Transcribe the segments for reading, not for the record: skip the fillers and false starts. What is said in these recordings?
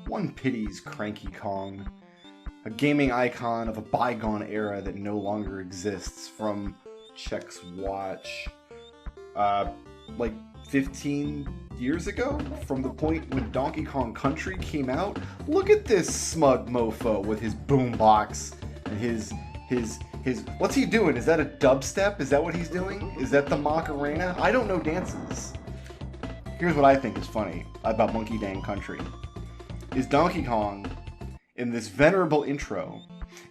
One pities Cranky Kong, a gaming icon of a bygone era that no longer exists from Check's watch, like 15 years ago, from the point when Donkey Kong Country came out. Look at this smug mofo with his boombox and his what's he doing? Is that a dubstep? Is that what he's doing? Is that the Macarena? I don't know dances. Here's what I think is funny about Monkey Dang Country. Is Donkey Kong, in this venerable intro,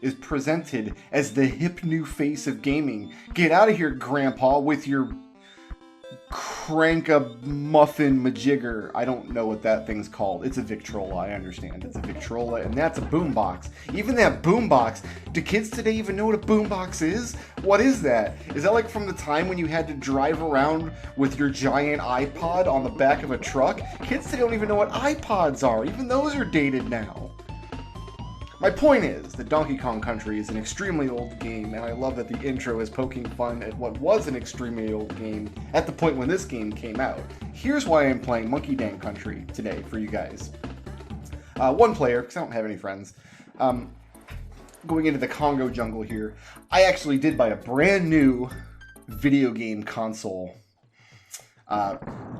is presented as the hip new face of gaming. Get out of here, Grandpa, with your Crankamuffin Majigger. I don't know what that thing's called. It's a Victrola, I understand. It's a Victrola, and that's a boombox. Even that boombox, do kids today even know what a boombox is? What is that? Is that like from the time when you had to drive around with your giant iPod on the back of a truck? Kids today don't even know what iPods are. Even those are dated now. My point is that Donkey Kong Country is an extremely old game, and I love that the intro is poking fun at what was an extremely old game at the point when this game came out. Here's why I'm playing Monkey Dang Country today for you guys. One player, because I don't have any friends. Going into the Congo jungle here, I actually did buy a brand new video game console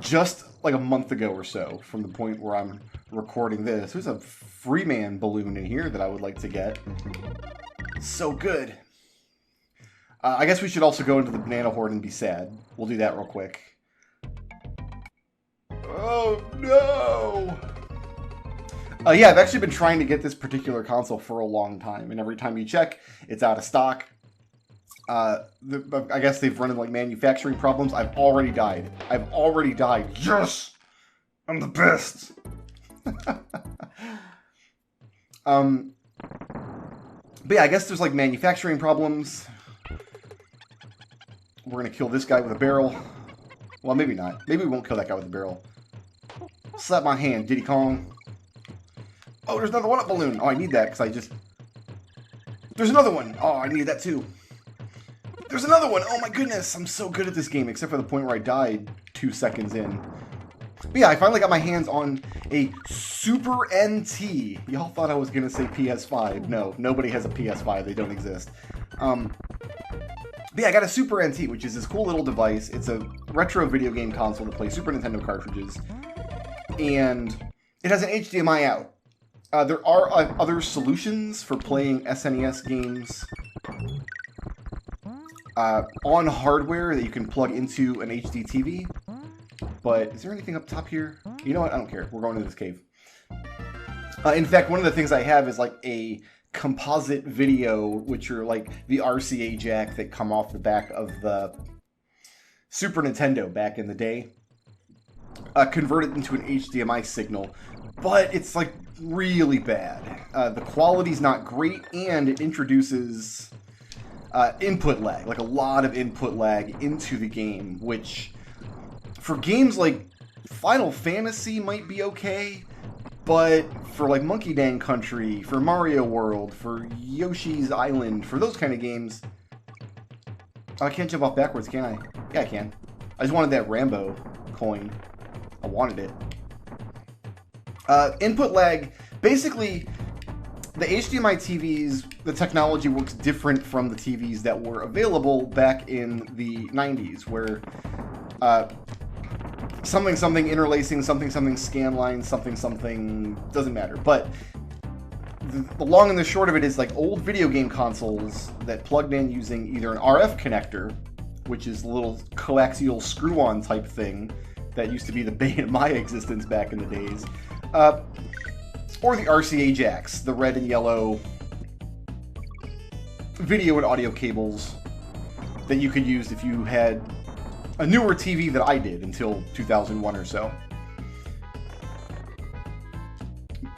just like a month ago or so from the point where I'm recording this. There's a Freeman balloon in here that I would like to get. So good. I guess we should also go into the banana horde and be sad. We'll do that real quick. Oh no! Yeah, I've actually been trying to get this particular console for a long time, and every time you check, it's out of stock. I guess they've run into like manufacturing problems. I've already died. I've already died. Yes! I'm the best! But yeah, I guess there's like manufacturing problems. We're gonna kill this guy with a barrel. Well, maybe not. Maybe we won't kill that guy with a barrel. Slap my hand, Diddy Kong. Oh, there's another one-up balloon. Oh, I need that because I just... There's another one. Oh, I needed that too. There's another one. Oh my goodness, I'm so good at this game, except for the point where I died 2 seconds in. But yeah, I finally got my hands on a Super NT. Y'all thought I was going to say PS5. No, nobody has a PS5. They don't exist. But yeah, I got a Super NT, which is this cool little device. It's a retro video game console to play Super Nintendo cartridges. And it has an HDMI out. There are other solutions for playing SNES games on hardware that you can plug into an HD TV. But is there anything up top here? You know what? I don't care. We're going to this cave. In fact, one of the things I have is like a composite video, which are like the RCA jack that come off the back of the Super Nintendo back in the day. Converted into an HDMI signal. But it's like really bad. The quality's not great, and it introduces input lag, like a lot of input lag into the game, which for games like Final Fantasy might be okay, but for like Monkey Dang Country, for Mario World, for Yoshi's Island, for those kind of games, I can't jump off backwards, can I? Yeah, I can. I just wanted that Rambo coin. I wanted it. Input lag, basically, the HDMI TVs, the technology works different from the TVs that were available back in the 90s, where something interlacing, something scanline, something doesn't matter. But the long and the short of it is like old video game consoles that plugged in using either an RF connector, which is a little coaxial screw-on type thing that used to be the bane of my existence back in the days, or the RCA jacks, the red and yellow video and audio cables that you could use if you had a newer TV that I did until 2001 or so.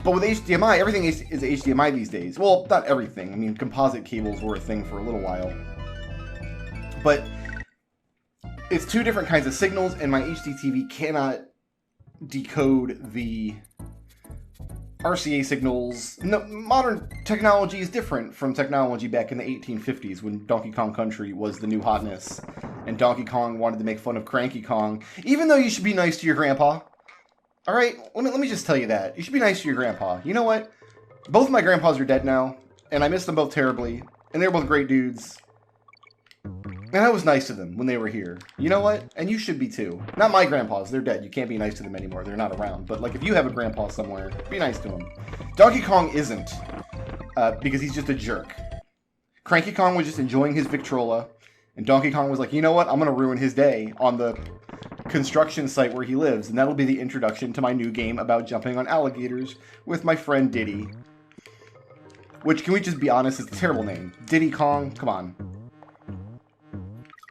But with HDMI, everything is HDMI these days. Well, not everything. I mean, composite cables were a thing for a little while. But it's two different kinds of signals, and my HD TV cannot decode the RCA signals. No, modern technology is different from technology back in the 1850s when Donkey Kong Country was the new hotness, and Donkey Kong wanted to make fun of Cranky Kong, even though you should be nice to your grandpa. All right, let me just tell you that. You should be nice to your grandpa. You know what? Both of my grandpas are dead now, and I miss them both terribly, and they're both great dudes. And I was nice to them when they were here. You know what? And you should be too. Not my grandpas. They're dead. You can't be nice to them anymore. They're not around. But, like, if you have a grandpa somewhere, be nice to him. Donkey Kong isn't, because he's just a jerk. Cranky Kong was just enjoying his Victrola, and Donkey Kong was like, you know what? I'm going to ruin his day on the construction site where he lives, and that'll be the introduction to my new game about jumping on alligators with my friend Diddy. Which, can we just be honest, is a terrible name. Diddy Kong? Come on.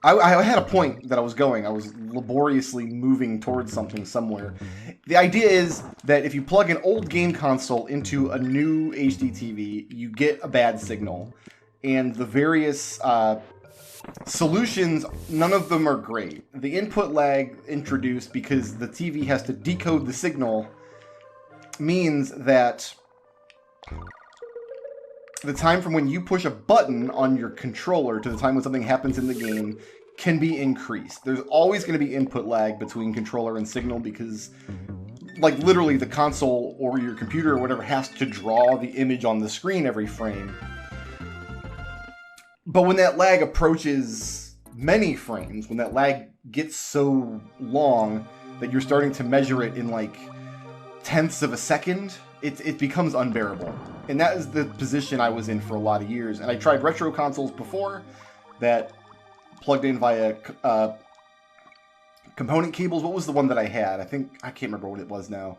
I had a point that I was going. I was laboriously moving towards something somewhere. The idea is that if you plug an old game console into a new HD TV, you get a bad signal. And the various solutions, none of them are great. The input lag introduced because the TV has to decode the signal means that the time from when you push a button on your controller to the time when something happens in the game can be increased. There's always going to be input lag between controller and signal because, like, literally the console or your computer or whatever has to draw the image on the screen every frame. But when that lag approaches many frames, when that lag gets so long that you're starting to measure it in, like, tenths of a second, it becomes unbearable. And that is the position I was in for a lot of years. And I tried retro consoles before that plugged in via component cables. What was the one that I had? I can't remember what it was now.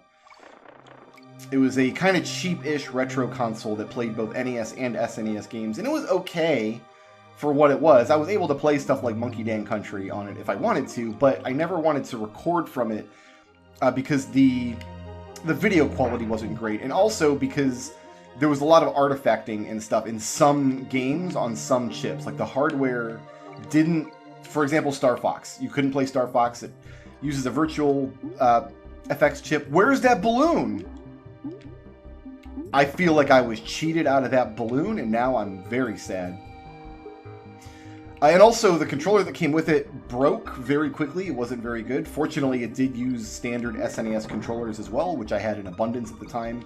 It was a kind of cheap-ish retro console that played both NES and SNES games. And it was okay for what it was. I was able to play stuff like Monkey Dan Country on it if I wanted to, but I never wanted to record from it because the video quality wasn't great. And also because there was a lot of artifacting and stuff in some games on some chips. Like the hardware didn't, for example, Star Fox. You couldn't play Star Fox. It uses a virtual FX chip. Where's that balloon? I feel like I was cheated out of that balloon, and now I'm very sad. And also, the controller that came with it broke very quickly. It wasn't very good. Fortunately, it did use standard SNES controllers as well, which I had in abundance at the time.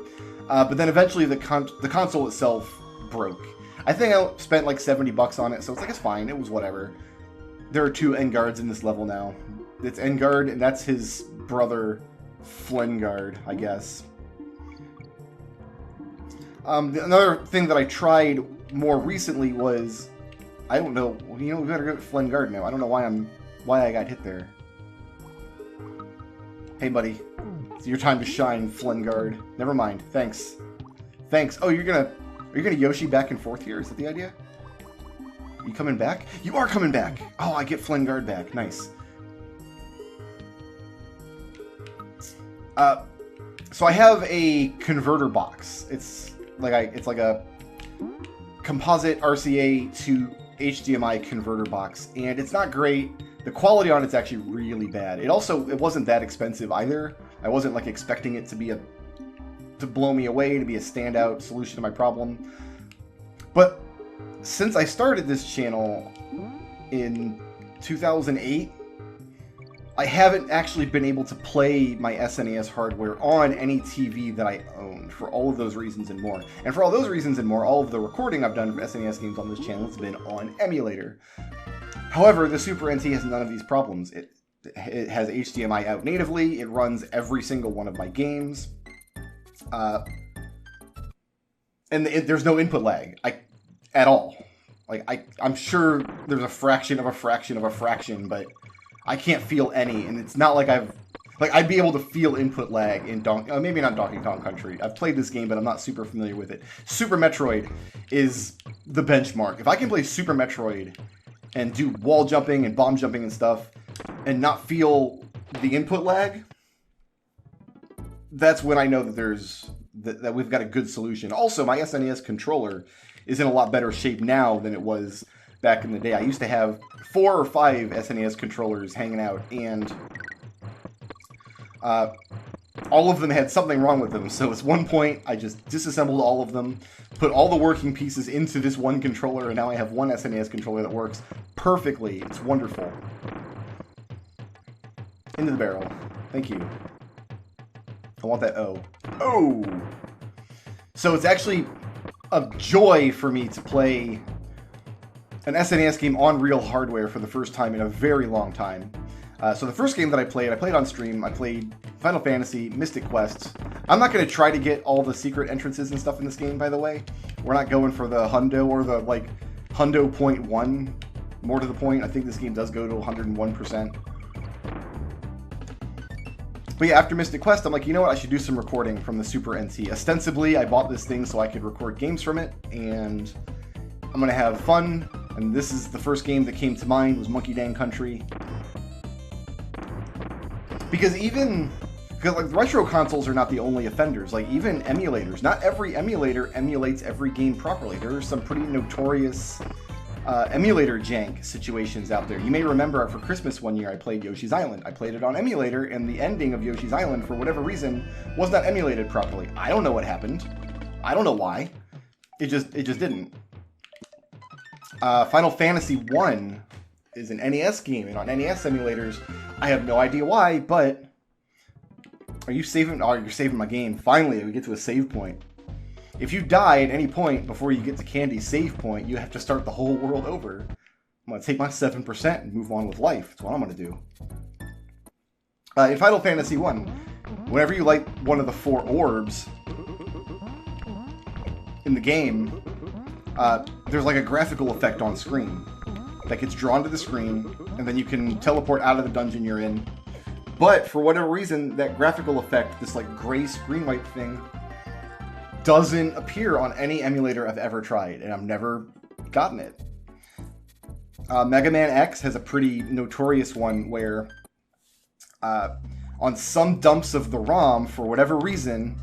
But then eventually, the console itself broke. I think I spent like $70 on it, so it's like, it's fine. It was whatever. There are 2 Enguards in this level now. It's Engard, and that's his brother, Flengard, I guess. Another thing that I tried more recently was, I don't know, we better go to Flengard now. I don't know why I got hit there. Hey, buddy. It's your time to shine, Flengard. Never mind. Thanks. Oh, are you gonna Yoshi back and forth here? Is that the idea? Are you coming back? You are coming back! Oh, I get Flengard back. Nice. So I have a converter box. It's like a composite RCA to HDMI converter box, and it's not great. The quality on it's actually really bad. It wasn't that expensive either. I wasn't like expecting it to blow me away, to be a standout solution to my problem. But since I started this channel in 2008, I haven't actually been able to play my SNES hardware on any TV that I owned, for all of those reasons and more. And for all those reasons and more, all of the recording I've done for SNES games on this channel has been on emulator. However, the Super NT has none of these problems. It has HDMI out natively, it runs every single one of my games, and there's no input lag at all. Like, I'm sure there's a fraction of a fraction of a fraction, but I can't feel any, and it's not like I'd be able to feel input lag in maybe not Donkey Kong Country. I've played this game, but I'm not super familiar with it. Super Metroid is the benchmark. If I can play Super Metroid and do wall jumping and bomb jumping and stuff, and not feel the input lag, that's when I know that that we've got a good solution. Also, my SNES controller is in a lot better shape now than it was back in the day. I used to have 4 or 5 SNES controllers hanging out, and all of them had something wrong with them. So at one point, I just disassembled all of them, put all the working pieces into this one controller, and now I have one SNES controller that works perfectly. It's wonderful. Into the barrel. Thank you. I want that O. Oh! So it's actually a joy for me to play an SNES game on real hardware for the first time in a very long time. So the first game that I played on stream. I played Final Fantasy, Mystic Quest. I'm not going to try to get all the secret entrances and stuff in this game, by the way. We're not going for the hundo or the, like, hundo 0.1. More to the point, I think this game does go to 101%. But yeah, after Mystic Quest, I'm like, you know what, I should do some recording from the Super NT. Ostensibly, I bought this thing so I could record games from it, and I'm going to have fun. And this is the first game that came to mind, was Monkey Dang Country. Because like, retro consoles are not the only offenders. Like, even emulators. Not every emulator emulates every game properly. There are some pretty notorious emulator jank situations out there. You may remember for Christmas one year I played Yoshi's Island. I played it on emulator, and the ending of Yoshi's Island, for whatever reason, was not emulated properly. I don't know what happened. I don't know why. It just didn't. Final Fantasy 1 is an NES game, and on NES emulators, I have no idea why, but... Are you saving? Oh, you're saving my game. Finally, we get to a save point. If you die at any point before you get to Candy's save point, you have to start the whole world over. I'm going to take my 7% and move on with life. That's what I'm going to do. In Final Fantasy 1, whenever you light one of the 4 orbs in the game, there's like a graphical effect on screen that gets drawn to the screen, and then you can teleport out of the dungeon you're in. But for whatever reason, that graphical effect, this like gray screen white thing, doesn't appear on any emulator I've ever tried, and I've never gotten it. Mega Man X has a pretty notorious one where on some dumps of the ROM, for whatever reason,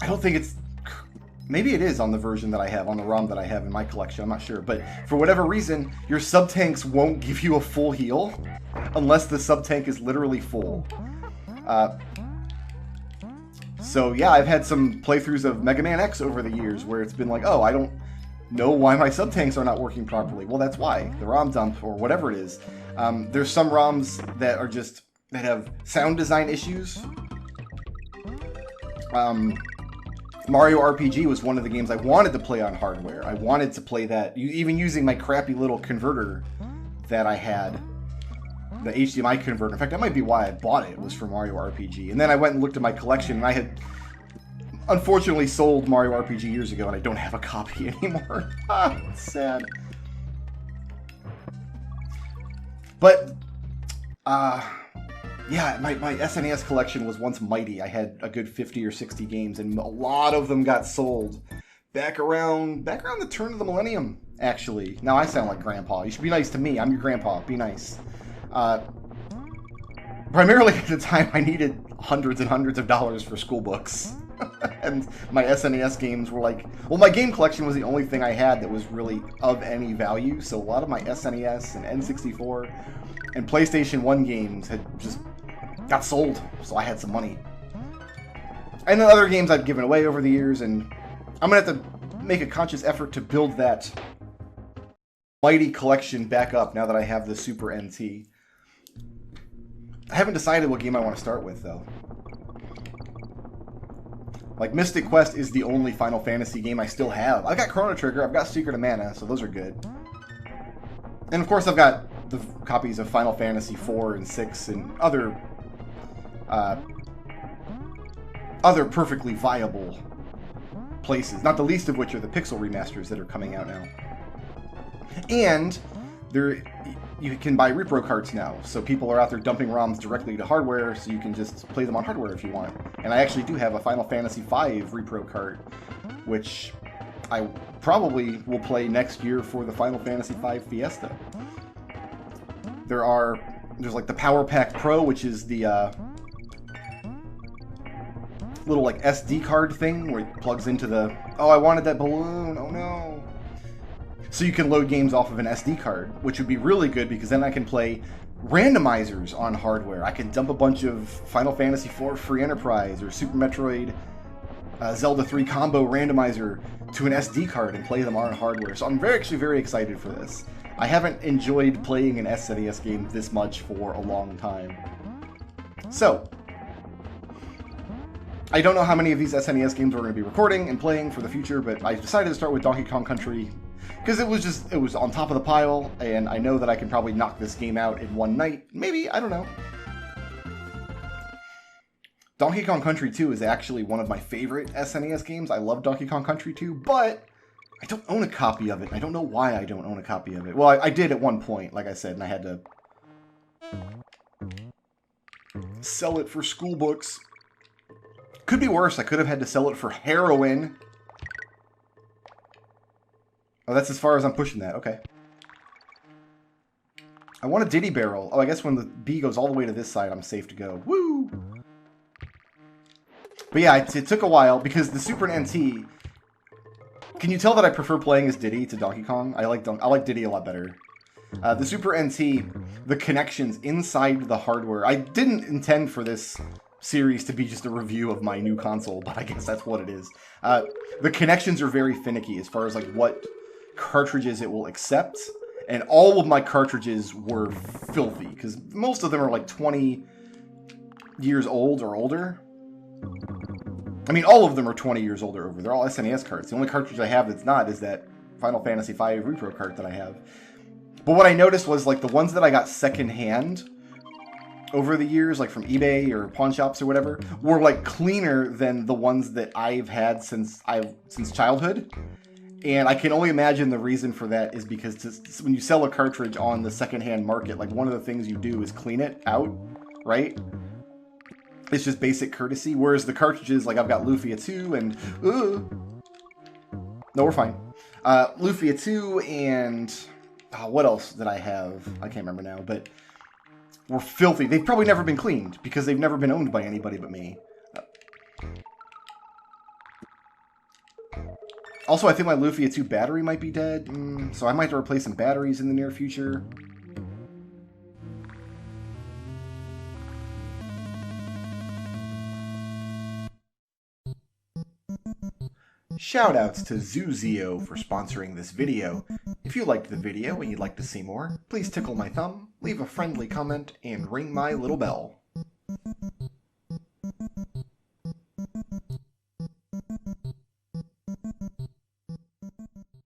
I don't think it's... Maybe it is on the version that I have, on the ROM that I have in my collection, I'm not sure. But for whatever reason, your sub-tanks won't give you a full heal unless the sub-tank is literally full. So yeah, I've had some playthroughs of Mega Man X over the years where it's been like, oh, I don't know why my sub-tanks are not working properly. Well, that's why. The ROM dump, or whatever it is. There's some ROMs that are just, that have sound design issues. Mario RPG was one of the games I wanted to play on hardware. I wanted to play that, even using my crappy little converter that I had, the HDMI converter. In fact, that might be why I bought it, was for Mario RPG. And then I went and looked at my collection, and I had unfortunately sold Mario RPG years ago, and I don't have a copy anymore. It's sad. But, yeah, my SNES collection was once mighty. I had a good 50 or 60 games, and a lot of them got sold back around the turn of the millennium, actually. Now I sound like Grandpa. You should be nice to me. I'm your grandpa. Be nice. Primarily at the time, I needed hundreds and hundreds of dollars for school books. And my SNES games were like... Well, my game collection was the only thing I had that was really of any value, so a lot of my SNES and N64 and PlayStation 1 games had just got sold, so I had some money. And then other games I've given away over the years, and I'm going to have to make a conscious effort to build that mighty collection back up now that I have the Super NT. I haven't decided what game I want to start with, though. Like, Mystic Quest is the only Final Fantasy game I still have. I've got Chrono Trigger, I've got Secret of Mana, so those are good. And of course I've got the copies of Final Fantasy 4 and 6 and other perfectly viable places, not the least of which are the Pixel remasters that are coming out now. And you can buy repro carts now, so people are out there dumping ROMs directly to hardware, so you can just play them on hardware if you want. And I actually do have a Final Fantasy V repro cart, which I probably will play next year for the Final Fantasy V Fiesta. There's like the Power Pack Pro, which is the little like SD card thing where it plugs into the... Oh, I wanted that balloon, oh no. So you can load games off of an SD card, which would be really good because then I can play randomizers on hardware. I can dump a bunch of Final Fantasy IV Free Enterprise or Super Metroid Zelda 3 combo randomizer to an SD card and play them on hardware. So I'm actually very excited for this. I haven't enjoyed playing an SNES game this much for a long time. So, I don't know how many of these SNES games we're going to be recording and playing for the future, but I decided to start with Donkey Kong Country because it was on top of the pile, and I know that I can probably knock this game out in one night. Maybe, I don't know. Donkey Kong Country 2 is actually one of my favorite SNES games. I love Donkey Kong Country 2, but I don't own a copy of it. I don't know why I don't own a copy of it. Well, I did at one point, like I said, and I had to sell it for school books. Could be worse. I could have had to sell it for heroin. Oh, that's as far as I'm pushing that. Okay. I want a Diddy barrel. Oh, I guess when the bee goes all the way to this side, I'm safe to go. Woo! But yeah, it took a while because the Super NT... Can you tell that I prefer playing as Diddy to Donkey Kong? I like Diddy a lot better. The Super NT, the connections inside the hardware... I didn't intend for this series to be just a review of my new console, but I guess that's what it is. The connections are very finicky as far as like what cartridges it will accept, and all of my cartridges were filthy because most of them are like 20 years old or older. I mean, all of them are 20 years old or over. They're all SNES carts. The only cartridge I have that's not is that Final Fantasy V Repro cart that I have. But what I noticed was like the ones that I got secondhand over the years, like from eBay or pawn shops or whatever, were like cleaner than the ones that I've had since childhood. And I can only imagine the reason for that is because when you sell a cartridge on the secondhand market, like one of the things you do is clean it out, right? It's just basic courtesy. Whereas the cartridges, like I've got Lufia 2 and... No, we're fine. Lufia 2 and... what else did I have? I can't remember now, but... were filthy. They've probably never been cleaned because they've never been owned by anybody but me. Also, I think my Lufia 2 battery might be dead, so I might have to replace some batteries in the near future. Shoutouts to Zuzio for sponsoring this video. If you liked the video and you'd like to see more, please tickle my thumb, leave a friendly comment, and ring my little bell.